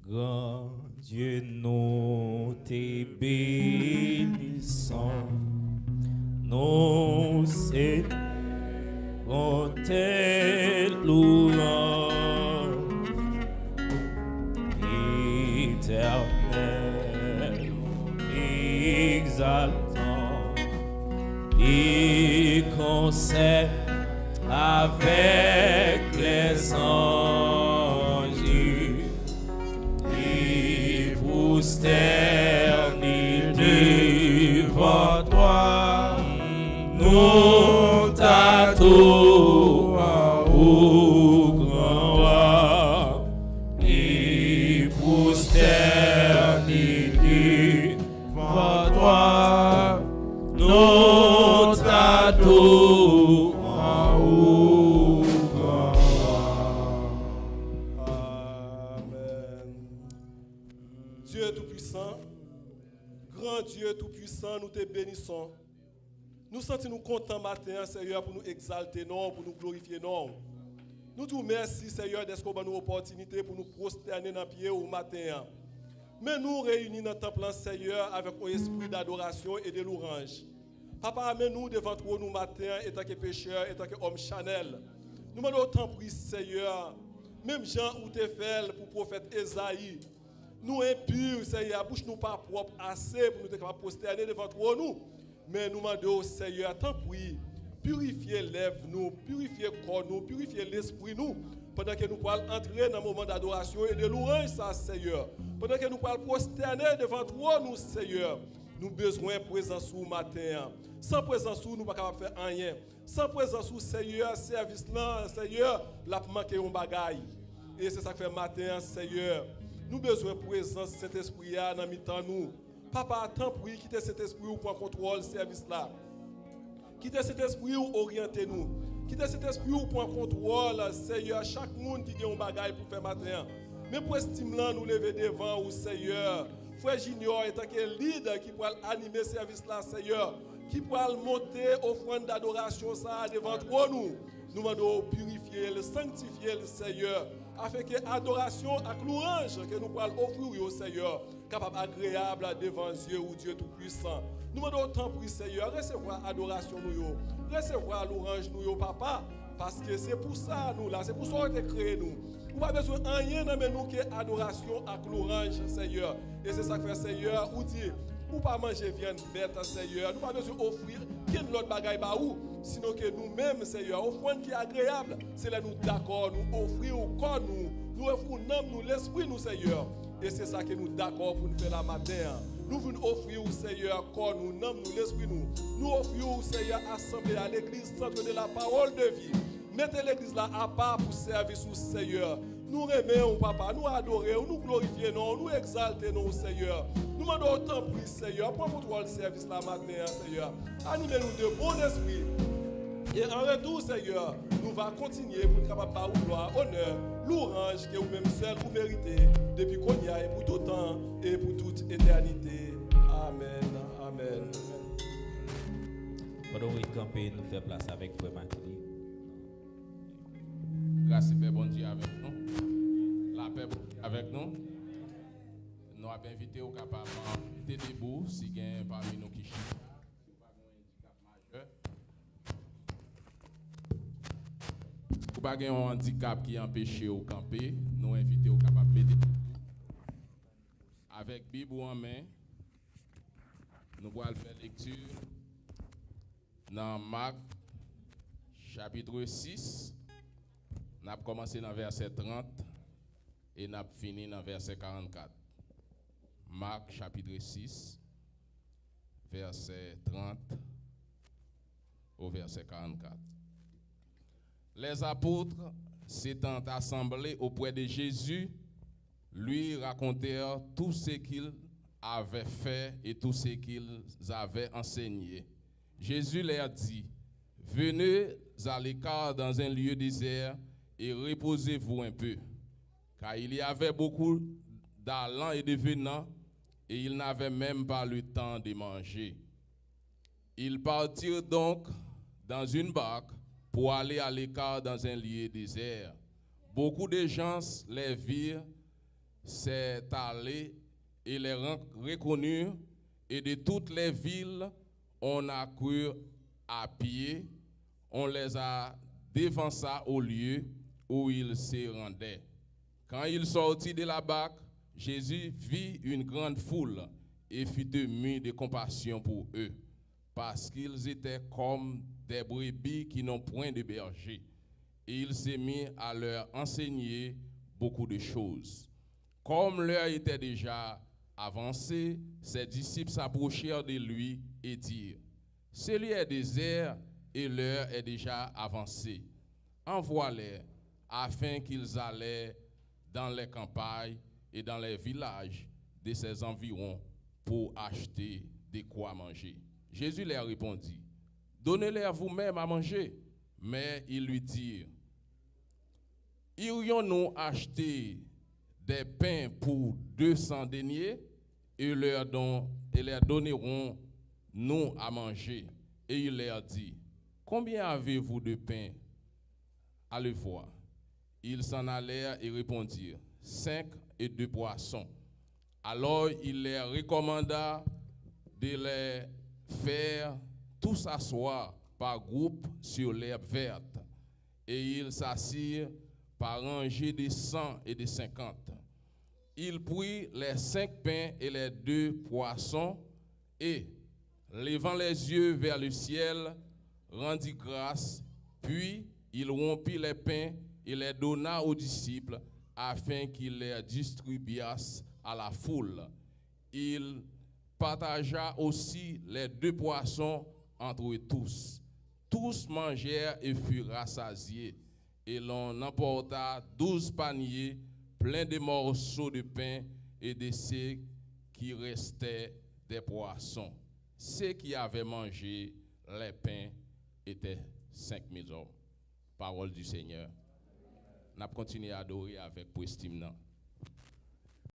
Grand Dieu, nous te bénissons. Nous célébrons tes louanges. Éternel, exaltant, et concert avec les anges, et prosterner devant toi, nous t'adorons, ô grand roi, et prosterner devant toi, nous t'adorons. Dieu Tout-Puissant, nous te bénissons. Nous sentons-nous contents matin, Seigneur, pour nous exalter, non, pour nous glorifier, non. Nous te remercions, Seigneur, d'être qu'on a une opportunité pour nous prosterner dans le pied au matin. Mais nous réunis dans le temple, Seigneur, avec un esprit d'adoration et de louange. Papa, amène-nous devant toi, nous matin, étant que pécheurs, étant que hommes chanel. Nous demandons autant pour Seigneur, même Jean ou te fait pour le prophète Esaïe. Nous impurs, Seigneur, bouche nous pas propre assez pour nous être capables de prosterner devant toi, nous. Mais nous demandons, Seigneur, tant pis, purifier lèvres nous, purifier corps nous, purifier l'esprit nous, pendant que nous pouvons entrer dans un moment d'adoration et de louange, ça, Seigneur. Pendant que nous pouvons prosterner devant toi, nous, Seigneur. Nous avons besoin de présence au matin. Sans présence, nous ne pouvons pas faire rien. Sans présence, Seigneur, service là, Seigneur, la manquer un bagaille. Et c'est ça que fait matin, Seigneur. Nous avons besoin de présence de cet esprit dans mi-temps nous. Papa, tant pis, quittez cet esprit pour prendre contrôle du service là. Quittez cet esprit pour orienter nous. Quittez cet esprit pour prendre contrôle, Seigneur, chaque monde qui a un bagage pour faire matin. Mais pour estimer là, nous lever devant au Seigneur. Frère Junior est un leader qui pourra animer ce service là, Seigneur. Qui pourra monter offrande d'adoration ça devant toi nous. Nous demandons purifier, le sanctifier le Seigneur. Afin que l'adoration et louange que nous pourrons offrir au Seigneur, capable agréable devant Dieu ou Dieu Tout-Puissant. Nous demandons autant pour Seigneur, recevoir l'adoration nous, recevoir louange nous, Papa, parce que c'est pour ça nous là, c'est pour ça qu'on a été créé nous. Nous n'avons pas besoin de rien dans nous que l'adoration et louange, Seigneur. Et c'est ça que fait Seigneur, ou dit, ou pas manger viande bête, Seigneur. Nous n'avons pas besoin d'offrir quel autre bagaille ba ou, sinon que nous-mêmes, Seigneur, offrande qui est agréable, c'est là nous d'accord, nous offrir au corps nous offrir l'âme, nous l'esprit, nous, Seigneur. Et c'est ça que nous d'accord pour nous faire la matin. Nous voulons offrir au Seigneur corps nous, l'âme, nous, l'esprit, nous. Nous offrir au Seigneur assemblée à l'église, centre de la parole de vie. Mettez l'église là à part pour servir au Seigneur. Nous remercions, Papa, nous adorons, nous glorifions, nous exaltons, Seieur. Nous demandons autant pour Seigneur. Prends pour toi le service là matin, Seieur. Animez-nous de bon esprit. Et en retour, Seigneur, nous allons continuer pour être capables de gloire, honneur, louange que vous-même seul vous méritez depuis qu'on y a et pour tout temps et pour toute éternité. Amen. Amen. Pendant que nous campons, nous faisons place avec Frère Mathieu. Grâce et paix, bon Dieu avec nous. La paix avec nous. Nous avons invité au capable de debout si il y a parmi nous qui chient. Si pas un handicap qui empêche au camper, nous invitons au capable de avec Bible en main, nous allons faire lecture dans Marc chapitre 6. Nous avons commencé dans verset 30 et nous avons fini dans verset 44. Marc chapitre 6, verset 30 au verset 44. Les apôtres s'étant assemblés auprès de Jésus, lui racontèrent tout ce qu'ils avaient fait et tout ce qu'ils avaient enseigné. Jésus leur dit, venez à l'écart dans un lieu désert et reposez-vous un peu, car il y avait beaucoup d'allants et de venants, et ils n'avaient même pas le temps de manger. Ils partirent donc dans une barque pour aller à l'écart dans un lieu désert. Beaucoup de gens les virent s'est allé et les reconnut, et de toutes les villes, on a couru à pied, on les a dévancés au lieu où ils se rendaient. Quand il sortit de la barque, Jésus vit une grande foule et fut ému de compassion pour eux, parce qu'ils étaient comme des brebis qui n'ont point de berger. Et il s'est mis à leur enseigner beaucoup de choses. Comme l'heure était déjà avancée, ses disciples s'approchèrent de lui et dirent: ce lieu est désert et l'heure est déjà avancée. Envoie-les afin qu'ils allaient dans les campagnes et dans les villages de ses environs pour acheter de quoi manger. Jésus leur répondit: donnez-leur vous-même à manger. Mais ils lui dirent: irions-nous acheter des pains pour 200 deniers et leur donnerons nous à manger? Et il leur dit: combien avez-vous de pain? Allez voir. Ils s'en allèrent et répondirent: 5 et 2 poissons. Alors il leur recommanda de les faire tous asseoir par groupe sur l'herbe verte. Et ils s'assirent par rangées de 100 et de 50. Il prit les 5 pains et les 2 poissons et, levant les yeux vers le ciel, rendit grâce, puis il rompit les pains et les donna aux disciples afin qu'ils les distribuassent à la foule. Il partagea aussi les 2 poissons entre eux tous. Tous mangèrent et furent rassasiés, et l'on emporta 12 paniers pleins de morceaux de pain et de ceux qui restaient des poissons. Ceux qui avaient mangé les pains étaient 5000 hommes. Parole du Seigneur. Nous continuons à adorer avec pour estime.